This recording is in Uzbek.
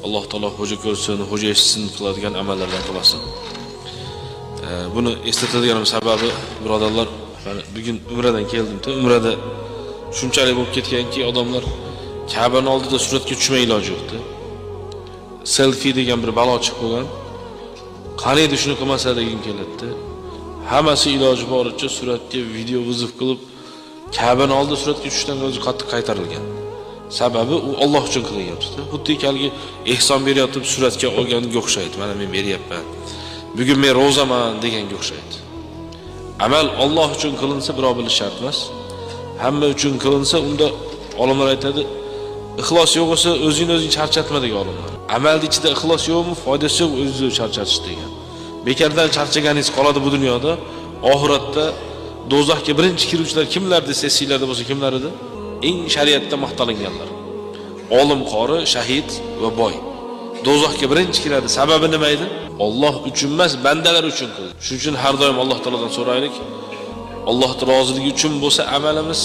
Alloh taolo hoca ko'rsin, hoca eshitsin qiladigan amallardan qilsin. Buni eslatadiganim sababi birodarlar, mana bugun umradan keldim-da, umrada shunchalik bo'lib ketganki, odamlar Ka'baning oldida suratga tushmay iloji yo'qdi. Selfie degan bir balo chiqib qolgan. Qaniydi shuni qilmasa degim keladi. Hammasi iloji boricha suratga video vizif qilib Ka'baning oldida suratga tushishdan o'zi qattiq qaytarilgan. Sababi u Alloh uchun qilyapti. Xuddi kalgi ehson beryotib suratga olganga o'xshaydi. Mana men beryapman. Bugun men ro'zaman deganga o'xshaydi. Amal Alloh uchun qilinsa birov bilish shart emas. Hamma uchun qilinsa unda olimlar aytadi, ixlos yo'q bo'lsa o'zing charchatma degan olimlar. Amalning ichida ixlos yo'qmi, foydasi yo'q o'zingizni charchatish degan. Bekardan charchaganingiz qoladi bu dunyoda, oxiratda do'zaxga birinchi kiruvchilar kimlar desa, sizlarda bo'lsa kimlar edi? Eng shariatda maqtalinganlar. Olim, qori, shahid va boy. Do'zaxga birinchi kiradi. Sababi nima edi? Alloh uchun emas, bandalar uchun qildi. Shuning uchun har doim Alloh taolodan so'raylik. Alloh roziligi uchun bo'lsa amalimiz